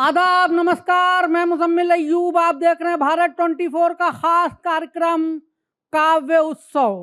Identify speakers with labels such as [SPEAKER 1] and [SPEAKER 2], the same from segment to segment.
[SPEAKER 1] आदाब, नमस्कार। मैं मुजम्मिल अय्यूब। आप देख रहे हैं भारत 24 का खास कार्यक्रम काव्य उत्सव।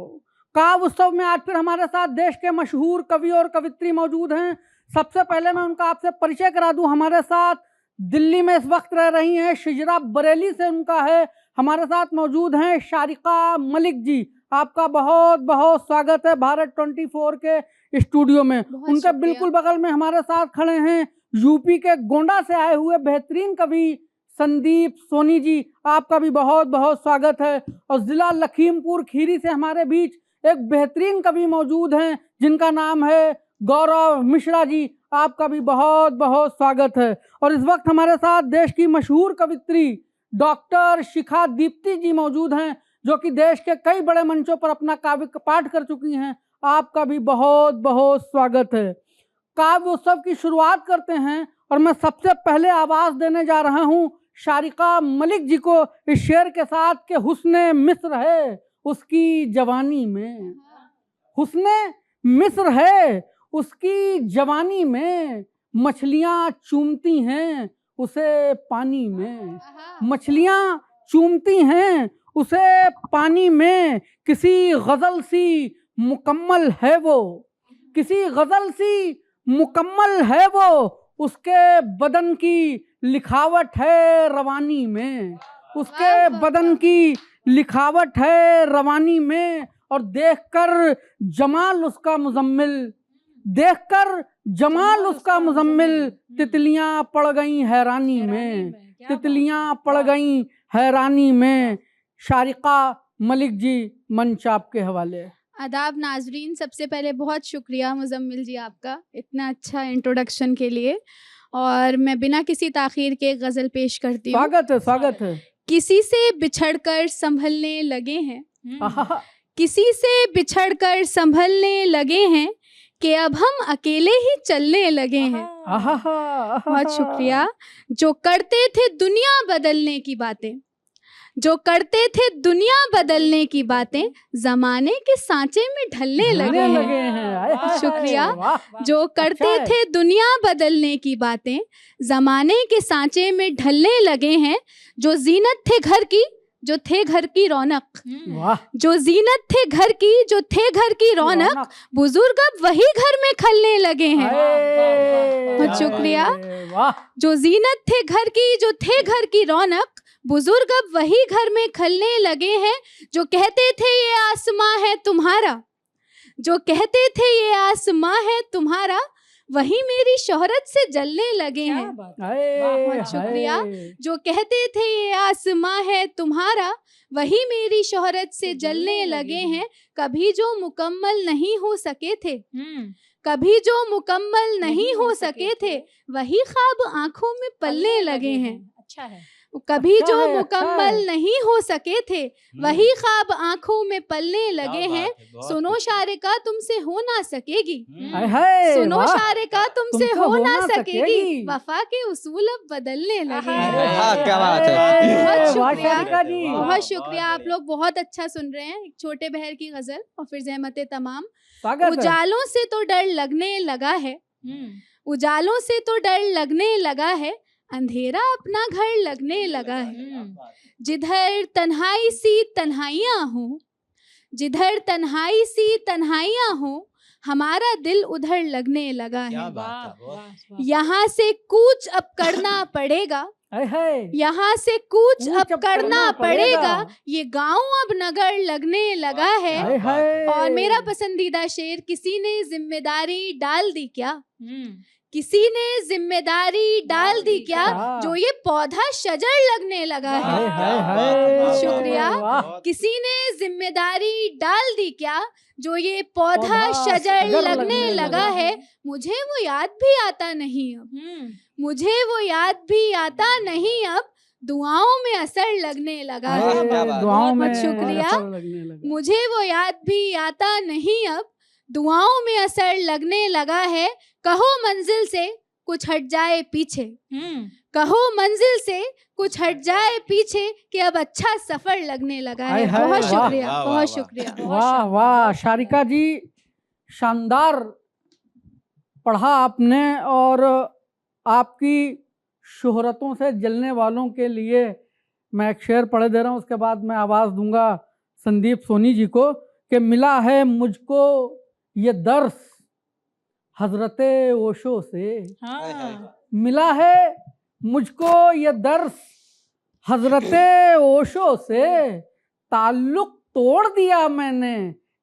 [SPEAKER 1] काव्य उत्सव में आज फिर हमारे साथ देश के मशहूर कवि और कवित्री मौजूद हैं। सबसे पहले मैं उनका आपसे परिचय करा दूं। हमारे साथ दिल्ली में इस वक्त रह रही हैं, शिजरा बरेली से उनका है। हमारे साथ मौजूद हैं शारिका मलिक जी। आपका बहुत बहुत स्वागत है भारत 24 के स्टूडियो में। उनके बिल्कुल बगल में हमारे साथ खड़े हैं यूपी के गोंडा से आए हुए बेहतरीन कवि संदीप सोनी जी। आपका भी बहुत बहुत स्वागत है। और जिला लखीमपुर खीरी से हमारे बीच एक बेहतरीन कवि मौजूद हैं जिनका नाम है गौरव मिश्रा जी। आपका भी बहुत बहुत स्वागत है। और इस वक्त हमारे साथ देश की मशहूर कवित्री डॉक्टर शिखा दीप्ति जी मौजूद हैं, जो कि देश के कई बड़े मंचों पर अपना काव्य पाठ कर चुकी हैं। आपका भी बहुत बहुत स्वागत है। काव्य उत्सव की शुरुआत करते हैं और मैं सबसे पहले आवाज देने जा रहा हूं शारिका मलिक जी को इस शेर के साथ कि हुस्ने मिस्र है उसकी जवानी में। हुस्ने मिस्र है उसकी जवानी में, मछलियां चूमती हैं उसे पानी में। मछलियां चूमती हैं उसे पानी में, किसी गजल सी मुकम्मल है वो, किसी गजल सी मुकम्मल है वो, उसके बदन की लिखावट है रवानी में। उसके बदन की लिखावट है रवानी में। और देखकर जमाल उसका मुजम्मिल, देखकर जमाल उसका मुजम्मिल, तितलियां पड़ गईं हैरानी में, तितलियां पड़ गईं हैरानी में। शारिका मलिक जी, मंच आपके हवाले।
[SPEAKER 2] आदाब नाजरीन, सबसे पहले बहुत शुक्रिया मुजम्मिल जी आपका इतना अच्छा इंट्रोडक्शन के लिए। और मैं बिना किसी ताखीर के गज़ल पेश करती हूँ।
[SPEAKER 1] स्वागत है, स्वागत है।
[SPEAKER 2] किसी से बिछड़कर संभलने लगे हैं, किसी से बिछड़कर संभलने लगे हैं, कि अब हम अकेले ही चलने लगे हैं। बहुत शुक्रिया। जो करते थे दुनिया बदलने की बातें, जो करते थे दुनिया बदलने की बातें, जमाने के सांचे में ढलने लगे हैं। शुक्रिया। जो करते थे दुनिया बदलने की बातें, जमाने के सांचे में ढलने लगे हैं। जो जीनत थे घर की, जो थे घर की रौनक, जो जीनत थे घर की, जो थे घर की रौनक, बुजुर्ग अब वही घर में खलने लगे हैं। बहुत शुक्रिया। जो जीनत थे घर की, जो थे घर की रौनक, बुजुर्ग अब वही घर में खलने लगे हैं। जो कहते थे ये आसमां है तुम्हारा, जो कहते थे ये आसमां है तुम्हारा, वही मेरी शोहरत से जलने लगे हैं। बहुत शुक्रिया। जो कहते थे ये आसमां है तुम्हारा, वही मेरी शोहरत से जलने लगे हैं। कभी जो मुकम्मल नहीं हो सके थे, कभी जो मुकम्मल नहीं हो सके थे, वही ख्वाब आंखों में पलने लगे हैं। अच्छा है। कभी जो मुकम्मल नहीं हो सके थे, वही ख्वाब आंखों में पलने लगे हैं। सुनो शारिका तुमसे हो ना सकेगी, सुनो शारिका तुमसे हो ना सकेगी, वफा के उसूल अब बदलने लगे हैं।
[SPEAKER 3] क्या बात है।
[SPEAKER 2] बहुत शुक्रिया, बहुत शुक्रिया। आप लोग बहुत अच्छा सुन रहे हैं। एक छोटे बहर की गजल और फिर ज़हमत तमाम। उजालों से तो डर लगने लगा है, उजालों से तो डर लगने लगा है, अंधेरा अपना घर लगने लगा है। जिधर तन्हाई सी तन्हाइयाँ हो, जिधर तन्हाई सी तन्हाइयाँ हो, हमारा दिल उधर लगने लगा है। यहाँ से कूच अब करना पड़ेगा, यहाँ से कूच अब करना पड़ेगा, ये गांव अब नगर लगने लगा है। और मेरा पसंदीदा शेर, किसी ने जिम्मेदारी डाल दी क्या, किसी ने जिम्मेदारी डाल दी क्या, जो ये पौधा शजर लगने लगा है। शुक्रिया। किसी ने जिम्मेदारी डाल दी क्या, जो ये पौधा शजर लगने लगा है। मुझे वो याद भी आता नहीं अब, मुझे वो याद भी आता नहीं अब, दुआओं में असर लगने लगा है। बहुत शुक्रिया। मुझे वो याद भी आता नहीं अब, दुआओं में असर लगने लगा है। कहो मंजिल से कुछ हट जाए पीछे, कहो मंजिल से कुछ हट जाए पीछे, कि अब अच्छा सफर लगने लगा है। बहुत शुक्रिया, बहुत शुक्रिया।
[SPEAKER 1] वाह वाह शारिका जी, शानदार पढ़ा आपने। और आपकी शोहरतों से जलने वालों के लिए मैं एक शेर पढ़े दे रहा हूँ, उसके बाद मैं आवाज़ दूंगा संदीप सोनी जी को कि मिला है मुझको ये दर्स हजरते ओशो से। मिला है मुझको ये दर्स हजरते ओशो से, ताल्लुक तोड़ दिया मैंने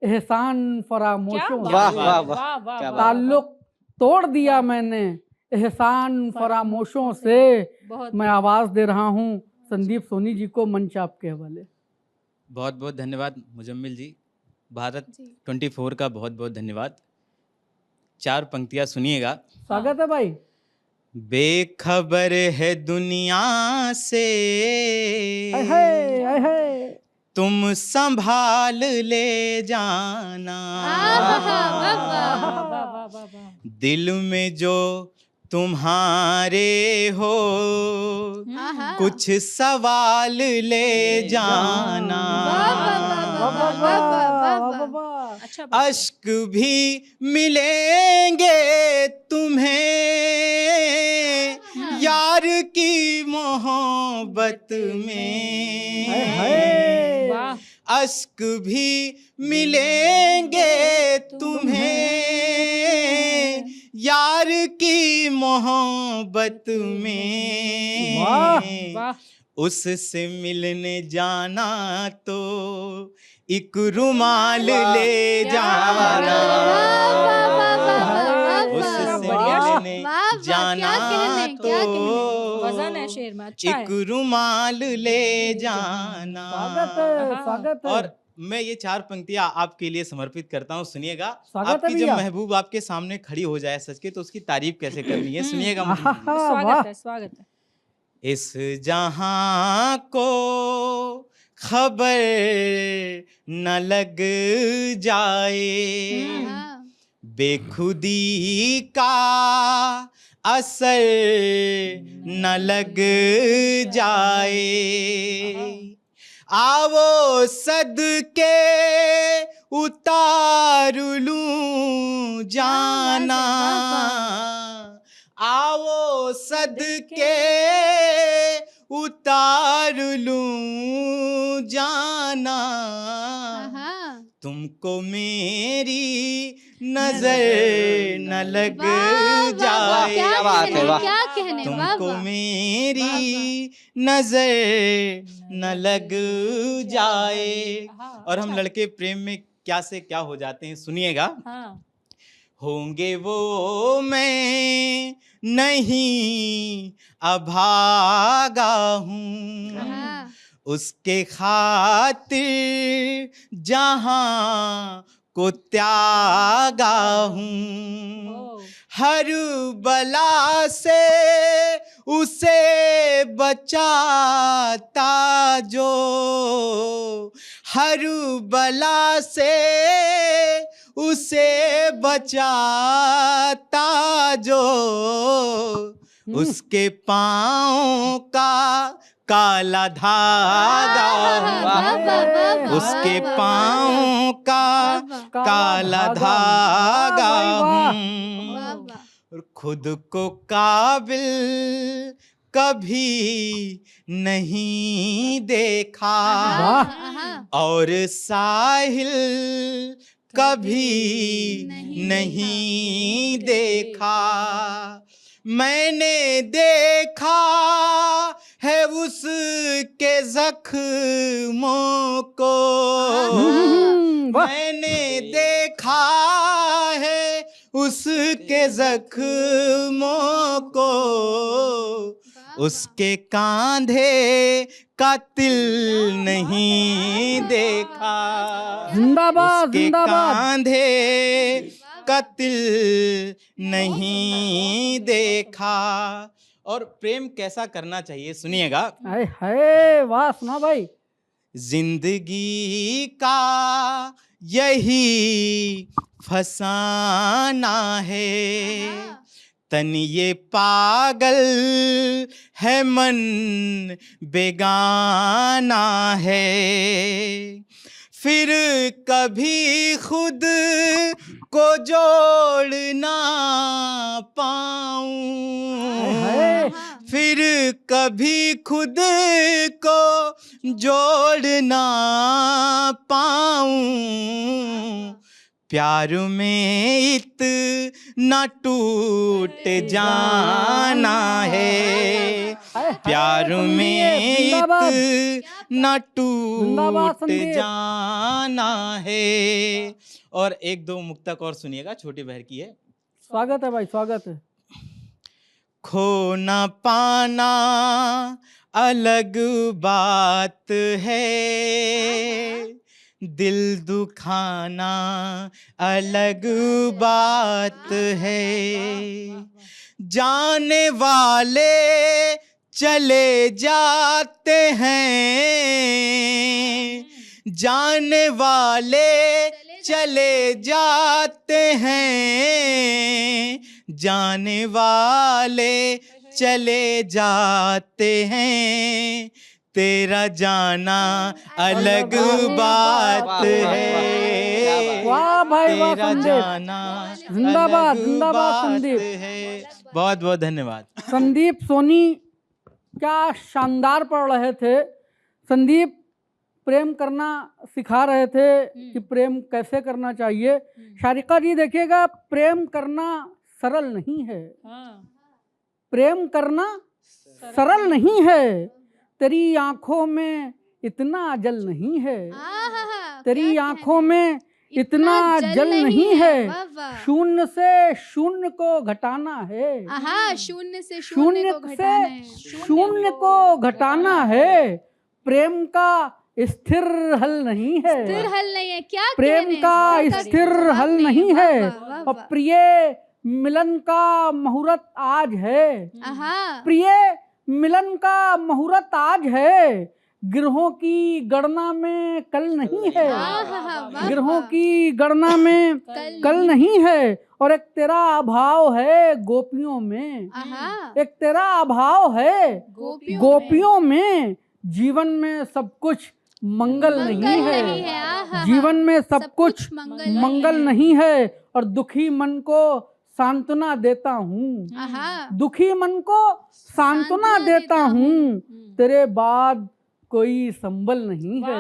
[SPEAKER 1] एहसान फरामोशों से।
[SPEAKER 3] वाह वाह वाह क्या बात।
[SPEAKER 1] ताल्लुक तोड़ दिया मैंने एहसान फरामोशों से। मैं आवाज़ दे रहा हूँ संदीप सोनी जी को, मंच आपके हवाले।
[SPEAKER 4] बहुत बहुत धन्यवाद मुजम्मिल जी। भारत 24 का बहुत बहुत धन्यवाद। 4 पंक्तियाँ सुनिएगा।
[SPEAKER 1] स्वागत है भाई।
[SPEAKER 4] बेखबर है दुनिया से तुम संभाल ले जाना, दिल में जो तुम्हारे हो कुछ सवाल ले जाना, अश्क भी मिलेंगे तुम्हें यार की मोहब्बत में, अश्क भी मिलेंगे तुम्हें यार की मोहब्बत में। उससे मिलने जाना तो एक रुमाल ले जाना, उससे मिलने जाना तो
[SPEAKER 5] वजन है शेर में, अच्छा
[SPEAKER 4] एक रुमाल ले जाना।
[SPEAKER 1] स्वागत है।
[SPEAKER 4] और मैं ये 4 पंक्तियां आपके लिए समर्पित करता हूँ, सुनिएगा।
[SPEAKER 1] स्वागत है
[SPEAKER 4] आपकी जब
[SPEAKER 1] भैया।
[SPEAKER 4] महबूब आपके सामने खड़ी हो जाए सच के, तो उसकी तारीफ कैसे करनी है, सुनिएगा मुझे।
[SPEAKER 5] स्वागत है, स्वागत है।
[SPEAKER 4] इस जहां को खबर न लग जाए, बेखुदी का असर न लग जाए, आवो सदके उतार लूं जाना, आओ सदके उतार लूं जाना, तुमको मेरी नजर न लग जाए,
[SPEAKER 3] क्या बात है, वाह।
[SPEAKER 2] क्या कहने,
[SPEAKER 4] तुमको मेरी नजर न लग जाए। और हम लड़के प्रेम में क्या से क्या हो जाते हैं, सुनिएगा। होंगे वो मैं नहीं अभागा हूँ, उसके खातिर जहां को त्यागा हूँ, हर बला से उसे बचाता जो, हर बला से उसे बचाता जो, उसके पाँव का काला धागा, उसके पाँव का काला धागा हूँ, खुद को काबिल कभी नहीं देखा, और साहिल कभी नहीं देखा, मैंने देखा है उसके जख्मों को, मैंने देखा है उसके जख्मों को, उसके कांधे का तिल नहीं देखा,
[SPEAKER 1] जिंदाबाद
[SPEAKER 4] उसके
[SPEAKER 1] जिंदाबाद।
[SPEAKER 4] कांधे का तिल नहीं देखा। और प्रेम कैसा करना चाहिए, सुनिएगा।
[SPEAKER 1] हाय हाय, वाह, सुना भाई।
[SPEAKER 4] जिंदगी का यही फसाना है, तन ये पागल है मन बेगाना है, फिर कभी खुद को जोड़ ना पाऊं, फिर कभी खुद को जोड़ ना पाऊं, प्यार में इतना टूट जाना है, प्यार में इतना टूट जाना है। और एक दो मुक्तक और सुनिएगा, छोटी बहर की है।
[SPEAKER 1] स्वागत है भाई, स्वागत है।
[SPEAKER 4] खो न पाना अलग बात है, दिल दुखाना अलग बात है, जाने वाले चले जाते हैं, जाने वाले चले जाते हैं, जाने वाले चले जाते हैं, तेरा जाना अलग बात है,
[SPEAKER 1] वाह भाई वाह
[SPEAKER 4] तेरा
[SPEAKER 1] संदीप,
[SPEAKER 4] जाना
[SPEAKER 1] जिंदाबाद
[SPEAKER 4] अलग
[SPEAKER 1] जिंदाबाद
[SPEAKER 4] बात
[SPEAKER 1] संदीप।
[SPEAKER 4] है। बहुत बहुत धन्यवाद।
[SPEAKER 1] संदीप सोनी क्या शानदार पढ़ रहे थे। संदीप प्रेम करना सिखा रहे थे कि प्रेम कैसे करना चाहिए। शारिका जी देखिएगा, प्रेम करना सरल नहीं है, प्रेम करना सरल नहीं है, तेरी आंखों में इतना जल नहीं है, तेरी आंखों में इतना जल नहीं है, शून्य से शून्य को घटाना है,
[SPEAKER 2] शून्य से
[SPEAKER 1] शून्य से शून्य को घटाना है, प्रेम का स्थिर हल नहीं है,
[SPEAKER 2] स्थिर हल नहीं है। क्या
[SPEAKER 1] प्रेम का स्थिर हल नहीं है, और प्रिय मिलन का मुहूर्त आज है, प्रिय मिलन का मुहूर्त आज है, गिरहों की गणना में कल नहीं है, गिरहों की गणना में कल नहीं है, और एक तेरा अभाव है गोपियों में, एक तेरा अभाव है गोपियों में, जीवन में सब कुछ मंगल नहीं है, जीवन में सब कुछ मंगल नहीं है, और दुखी मन को सांत्वना देता हूँ, दुखी मन को सांत्वना देता हूँ, तेरे बाद कोई संबल नहीं है,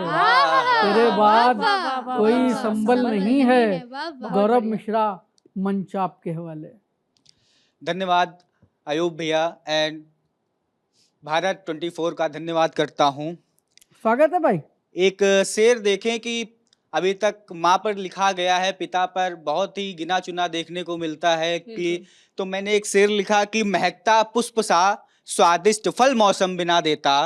[SPEAKER 1] तेरे बाद कोई संबल नहीं है। गौरव मिश्रा, मंच आपके हवाले।
[SPEAKER 3] धन्यवाद अयूब भैया एंड भारत 24 का धन्यवाद करता हूँ।
[SPEAKER 1] स्वागत है भाई।
[SPEAKER 3] एक शेर देखें कि अभी तक माँ पर लिखा गया है, पिता पर बहुत ही गिना चुना देखने को मिलता है कि, तो मैंने एक शेर लिखा कि महकता पुष्प सा स्वादिष्ट फल मौसम बिना देता,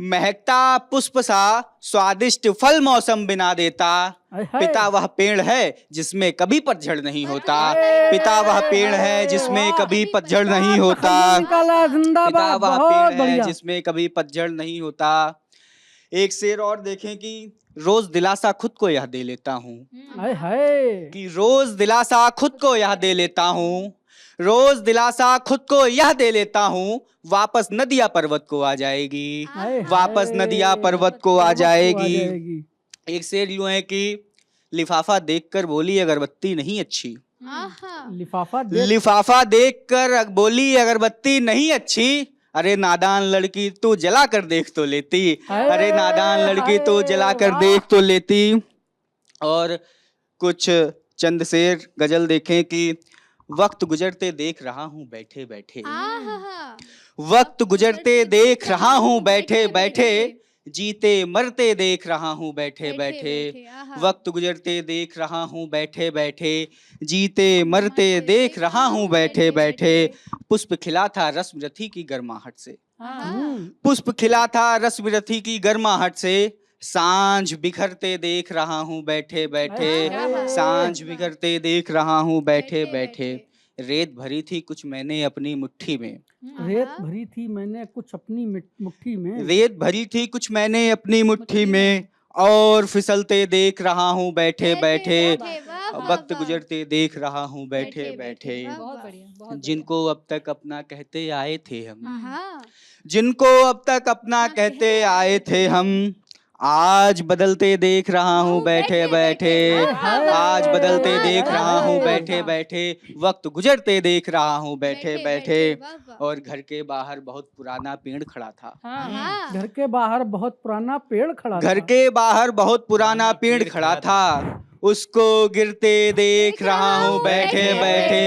[SPEAKER 3] महकता पुष्प सा स्वादिष्ट फल मौसम बिना देता, पिता वह पेड़ है जिसमें कभी पतझड़ नहीं होता, पिता वह पेड़ है जिसमें कभी पतझड़ नहीं होता, पिता वह पेड़ है जिसमें कभी पतझड़ नहीं होता। एक शेर और देखें कि रोज दिलासा खुद को यह दे लेता हूँ, कि रोज दिलासा खुद को यह दे लेता हूँ, रोज दिलासा खुद को यह दे लेता हूँ, वापस नदिया पर्वत को आ जाएगी, वापस नदिया पर्वत को आ जाएगी। एक शेर यूं है कि लिफाफा देखकर बोली अगरबत्ती नहीं अच्छी, लिफाफा देखकर बोली अगरबत्ती नहीं अच्छी, अरे नादान लड़की तू जला कर देख तो लेती, अरे नादान लड़की तू जला कर देख तो लेती। और कुछ चंद शेर गजल देखें कि वक्त गुजरते देख रहा हूँ बैठे बैठे, वक्त गुजरते देख रहा हूँ बैठे बैठे, जीते मरते देख रहा हूँ बैठे बैठे, वक्त गुजरते देख रहा हूँ बैठे बैठे, जीते मरते देख रहा हूँ बैठे बैठे, पुष्प खिला था रश्मि की गर्माहट से, पुष्प खिला था रश्मि की गर्माहट से, सांझ बिखरते देख रहा हूँ बैठे बैठे, सांझ बिखरते देख रहा हूँ बैठे बैठे, रेत भरी थी कुछ मैंने अपनी मुट्ठी में,
[SPEAKER 1] रेत भरी थी मैंने कुछ अपनी मुट्ठी में,
[SPEAKER 3] रेत भरी थी कुछ मैंने अपनी मुट्ठी में, और फिसलते देख रहा हूँ बैठे बैठे, वक्त गुजरते देख रहा हूँ बैठे बैठे। जिनको अब तक अपना कहते आए थे हम, जिनको अब तक अपना कहते आए थे हम, आज बदलते देख रहा हूँ बैठे बैठे, आज बदलते देख रहा हूँ बैठे बैठे, वक्त गुजरते देख रहा हूँ बैठे बैठे। और घर के बाहर बहुत पुराना पेड़ खड़ा था,
[SPEAKER 5] हाँ
[SPEAKER 1] घर के बाहर बहुत पुराना पेड़ खड़ा
[SPEAKER 3] घर
[SPEAKER 1] था।
[SPEAKER 3] के बाहर बहुत पुराना पेड़ खड़ा था, उसको गिरते देख रहा हूँ बैठे बैठे,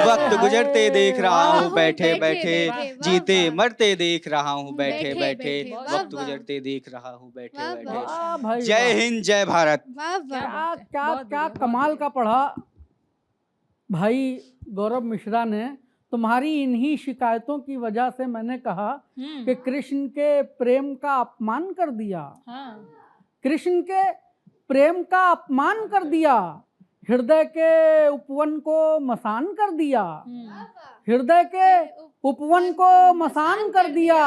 [SPEAKER 3] वक्त गुजरते देख रहा हूँ बैठे बैठे, जीते मरते देख रहा हूँ बैठे बैठे, वक्त गुजरते देख रहा हूँ बैठे बैठे।
[SPEAKER 1] वाह भाई
[SPEAKER 3] जय
[SPEAKER 1] वाह।
[SPEAKER 3] हिंद, जय भारत।
[SPEAKER 2] वाह वाह
[SPEAKER 1] क्या
[SPEAKER 5] बात है,
[SPEAKER 1] क्या
[SPEAKER 5] बहुत
[SPEAKER 1] क्या
[SPEAKER 5] बढ़िया,
[SPEAKER 1] कमाल
[SPEAKER 5] बहुत
[SPEAKER 1] का पढ़ा भाई गौरव मिश्रा ने। तुम्हारी इन्हीं शिकायतों की वजह से मैंने कहा कि कृष्ण के प्रेम का अपमान कर दिया,
[SPEAKER 5] हाँ
[SPEAKER 1] कृष्ण के प्रेम का अपमान कर दिया, हृदय के उपवन को मसान कर दिया, हृदय के उपवन को मसान कर दिया।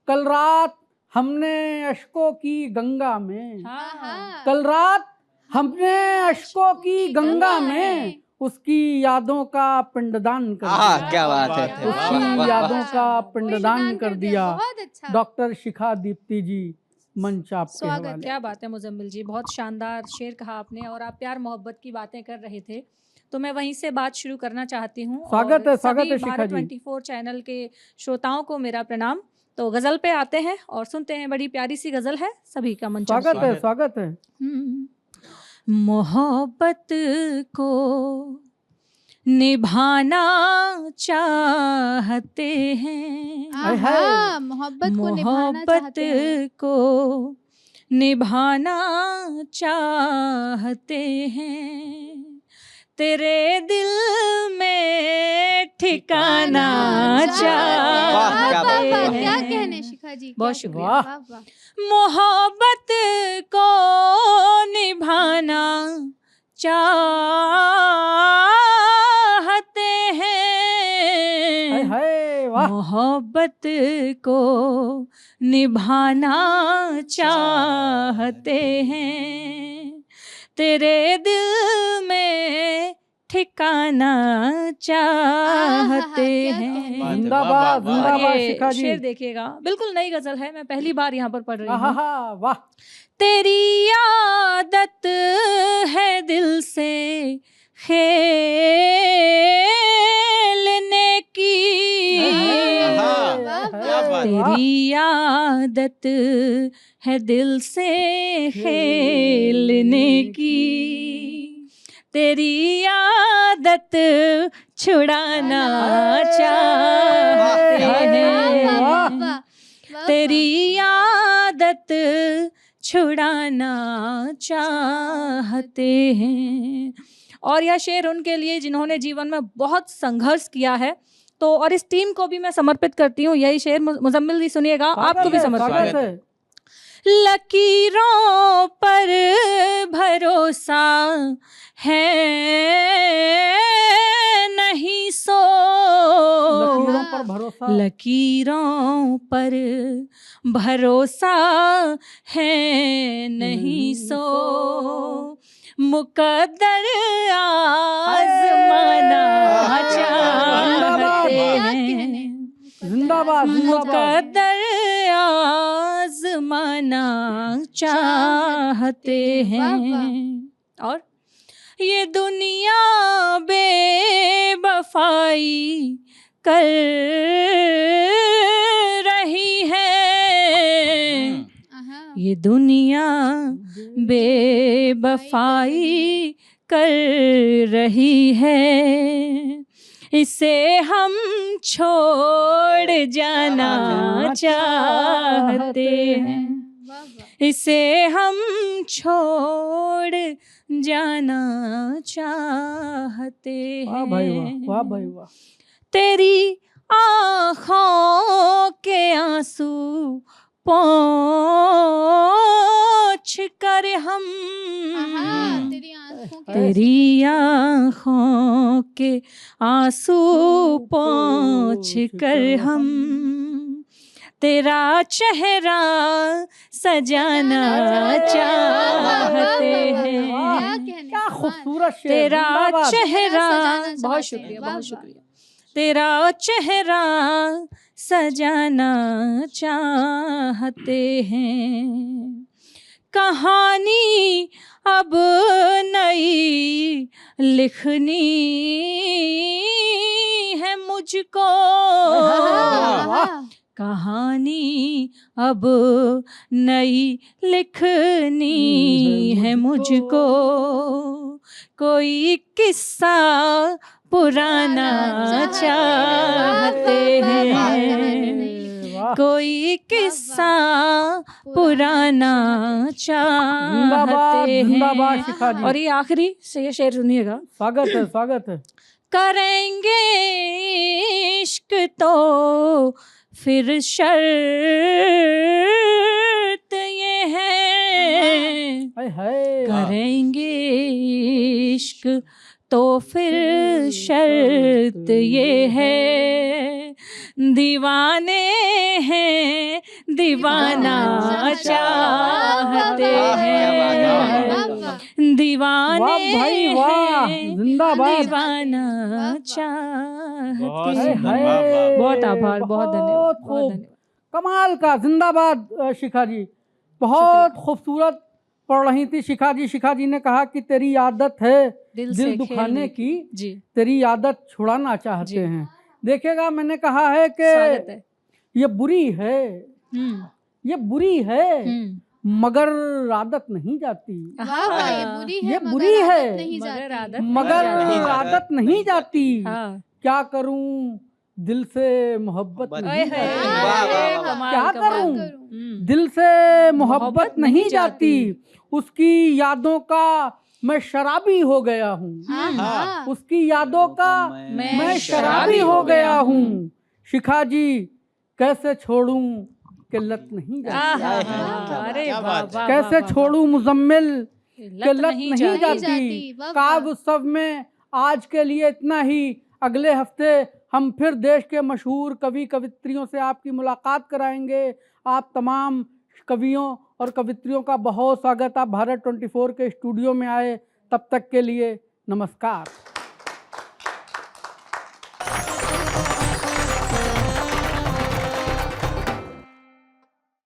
[SPEAKER 1] कल रात हमने अश्कों की गंगा में,
[SPEAKER 5] हाँ
[SPEAKER 1] कल रात हमने अश्कों की गंगा में उसकी यादों का पिंडदान कर
[SPEAKER 3] आहा,
[SPEAKER 1] दिया,
[SPEAKER 3] क्या बात है,
[SPEAKER 4] वाह,
[SPEAKER 3] वाह, वाह,
[SPEAKER 1] उसकी
[SPEAKER 3] वाह,
[SPEAKER 1] यादों
[SPEAKER 3] वाह।
[SPEAKER 1] का पिंडदान कर दिया।
[SPEAKER 2] बहुत अच्छा।
[SPEAKER 1] डॉक्टर शिखा दीप्ति जी, मंच आपके
[SPEAKER 2] स्वागत,
[SPEAKER 1] हवाले।
[SPEAKER 5] क्या बात है मुजम्मिल जी, बहुत शानदार शेर कहा आपने। और आप प्यार मोहब्बत की बातें कर रहे थे तो मैं वहीं से बात शुरू करना चाहती हूँ।
[SPEAKER 1] स्वागत
[SPEAKER 5] और
[SPEAKER 1] है, स्वागत
[SPEAKER 5] सभी
[SPEAKER 1] है शिखा
[SPEAKER 5] भारत
[SPEAKER 1] जी।
[SPEAKER 5] 24 चैनल के श्रोताओं को मेरा प्रणाम। तो गजल पे आते हैं और सुनते हैं, बड़ी प्यारी सी गजल है, सभी का मंच
[SPEAKER 1] स्वागत है,
[SPEAKER 4] स्वागत।
[SPEAKER 1] स्वागत है।
[SPEAKER 5] मोहब्बत को निभाना चाहते हैं,
[SPEAKER 1] हाय हाय।
[SPEAKER 2] आहा, मोहब्बत को निभाना
[SPEAKER 5] मोहब्बत
[SPEAKER 2] चाहते हैं।
[SPEAKER 5] को निभाना चाहते हैं, तेरे दिल में ठिकाना
[SPEAKER 3] वाह, क्या बात है,
[SPEAKER 2] वाह,
[SPEAKER 3] वाह।
[SPEAKER 2] क्या कहने शिखा जी,
[SPEAKER 5] बहुत
[SPEAKER 2] क्या
[SPEAKER 5] शुक्रिया।
[SPEAKER 1] वाह।
[SPEAKER 2] वाह, वाह।
[SPEAKER 5] मोहब्बत को निभाना चाहते
[SPEAKER 1] हाय
[SPEAKER 5] हैं,
[SPEAKER 1] हाय, वाह।
[SPEAKER 5] मोहब्बत को निभाना चाहते हैं, तेरे दिल में ठिकाना चाहते
[SPEAKER 2] क्या
[SPEAKER 5] हैं।
[SPEAKER 2] कहने।
[SPEAKER 4] वाह,
[SPEAKER 1] जिंदाबाद,
[SPEAKER 4] वाह, वाह।
[SPEAKER 5] और
[SPEAKER 1] जिंदाबाद
[SPEAKER 5] ये
[SPEAKER 1] शिखा जी।
[SPEAKER 5] शेर देखिएगा, बिल्कुल नई गजल है, मैं पहली बार यहाँ पर पढ़ रही हूँ।
[SPEAKER 1] आहा, वाह।
[SPEAKER 5] तेरी आदत है दिल से खेलने की,
[SPEAKER 4] आहा, क्या बात है।
[SPEAKER 5] तेरी आदत है दिल से खेलने की, तेरी आदत छुड़ाना चाहते हैं, तेरी आदत छुड़ाना चाहते हैं। और यह शेर उनके लिए जिन्होंने जीवन में बहुत संघर्ष किया है। तो और इस टीम को भी मैं समर्पित करती हूँ। यही शेर मुजम्मिल जी सुनिएगा, आपको भी समर्पित
[SPEAKER 1] स्वागत
[SPEAKER 5] है।
[SPEAKER 1] है।
[SPEAKER 5] लकीरों पर भरोसा है नहीं सो,
[SPEAKER 1] लकीरों पर भरोसा,
[SPEAKER 5] लकीरों पर भरोसा है नहीं सो, मुकद्दर आजमाना चाहते हैं,
[SPEAKER 1] जिंदाबाद, जिंदाबाद।
[SPEAKER 5] मुकद्दर आजमाना चाहते हैं। और ये दुनिया बेवफाई कर रही है, ये दुनिया बेवफाई कर रही है, इसे हम छोड़ जाना चाहते हैं, इसे हम छोड़ जाना चाहते
[SPEAKER 1] वाह भाई वाह,
[SPEAKER 5] हैं।
[SPEAKER 1] वाह भाई वाह।
[SPEAKER 5] तेरी आँखों के आंसू पोंछ कर हम, तेरी आँखों के आंसू पोंछ कर हम, तेरा चेहरा सजाना चाहते हैं,
[SPEAKER 1] क्या खूबसूरत शेर।
[SPEAKER 5] तेरा
[SPEAKER 1] जिंदाबाद।
[SPEAKER 5] चेहरा,
[SPEAKER 2] सजाना
[SPEAKER 5] बहुत
[SPEAKER 2] चाहते हैं।
[SPEAKER 5] शुक्रिया,
[SPEAKER 2] वाह,
[SPEAKER 5] बहुत
[SPEAKER 2] वाह।
[SPEAKER 5] शुक्रिया, तेरा चेहरा सजाना चाहते हैं, कहानी अब नई लिखनी है मुझको, कहानी अब नई लिखनी है मुझको, कोई किस्सा पुराना चाहते हैं, कोई किस्सा पुराना चाहते
[SPEAKER 1] जिंदाबाद शिखा
[SPEAKER 5] हैं।
[SPEAKER 1] जी।
[SPEAKER 5] और ये आखिरी से ये शेर सुनिएगा।
[SPEAKER 1] स्वागत है, स्वागत है।
[SPEAKER 5] करेंगे इश्क तो फिर शर्त ये है,
[SPEAKER 1] हाय हाय।
[SPEAKER 5] करेंगे इश्क तो फिर शर्त ये है, दीवाने हैं दीवाना चाहते हैं, दीवाने
[SPEAKER 1] वाह भाई वाह,
[SPEAKER 5] हैं
[SPEAKER 1] जिंदाबाद।
[SPEAKER 5] दीवाना चाहते
[SPEAKER 4] बहुत
[SPEAKER 5] हैं।
[SPEAKER 4] सुंदर, वाह, वाह।
[SPEAKER 5] बहुत आभार, बहुत धन्यवाद, बहुत
[SPEAKER 1] खूब।
[SPEAKER 5] धन्यवाद।
[SPEAKER 1] कमाल का, जिंदाबाद शिखा जी। बहुत खूबसूरत पढ़ रही थी शिखा जी। शिखा जी ने कहा कि तेरी आदत है
[SPEAKER 5] दिल से
[SPEAKER 1] दिल दुखाने
[SPEAKER 5] खेलने
[SPEAKER 1] की,
[SPEAKER 5] जी,
[SPEAKER 1] तेरी आदत छुड़ाना चाहते
[SPEAKER 5] जी।
[SPEAKER 1] हैं। देखिएगा, मैंने कहा है
[SPEAKER 5] स्वागत
[SPEAKER 1] कि
[SPEAKER 5] है।
[SPEAKER 1] ये बुरी है,
[SPEAKER 5] हम्म,
[SPEAKER 1] ये बुरी है,
[SPEAKER 5] हम्म।
[SPEAKER 1] मगर आदत नहीं जाती।
[SPEAKER 2] वाह, ये बुरी है
[SPEAKER 1] ये
[SPEAKER 2] मगर
[SPEAKER 1] बुरी है,
[SPEAKER 2] आदत नहीं
[SPEAKER 5] मगर
[SPEAKER 2] जाती।
[SPEAKER 5] आदत
[SPEAKER 1] मगर
[SPEAKER 5] नहीं जाती।
[SPEAKER 1] आदत नहीं जाती।
[SPEAKER 5] हाँ।
[SPEAKER 1] क्या करूं, दिल से मोहब्बत
[SPEAKER 3] ओए
[SPEAKER 1] नहीं
[SPEAKER 5] ओए
[SPEAKER 3] हाय,
[SPEAKER 5] होए,
[SPEAKER 1] जाती।
[SPEAKER 3] वाह, वाह, वाह।
[SPEAKER 5] कमाल,
[SPEAKER 1] क्या
[SPEAKER 5] कमाल।
[SPEAKER 1] करूं?
[SPEAKER 5] हम्म।
[SPEAKER 1] दिल से मोहब्बत
[SPEAKER 5] मोहब्बत
[SPEAKER 1] नहीं
[SPEAKER 5] नहीं
[SPEAKER 1] जाती, उसकी यादों का मैं शराबी हो गया हूँ,
[SPEAKER 2] हाँ, हाँ।
[SPEAKER 1] उसकी यादों का मैं शराबी हो गया हूँ। शिखा जी कैसे छोड़ूं कि लत नहीं जाती,
[SPEAKER 5] आहा, अरे
[SPEAKER 4] क्या
[SPEAKER 5] वाह,
[SPEAKER 4] बात है।
[SPEAKER 5] वाह,
[SPEAKER 1] कैसे
[SPEAKER 5] वाह, वाह,
[SPEAKER 1] छोड़ूं मुजम्मिल
[SPEAKER 5] वाह।
[SPEAKER 1] कि लत नहीं
[SPEAKER 2] जाती।
[SPEAKER 1] जाती।
[SPEAKER 2] वाह,
[SPEAKER 1] काव्य
[SPEAKER 2] वाह।
[SPEAKER 1] उत्सव में आज के लिए इतना ही। अगले हफ्ते हम फिर देश के मशहूर कवि कवित्रियों से आपकी मुलाकात कराएंगे। आप तमाम कवियों और कवित्रियों का बहुत स्वागत। आप भारत 24 के स्टूडियो में आए, तब तक के लिए नमस्कार।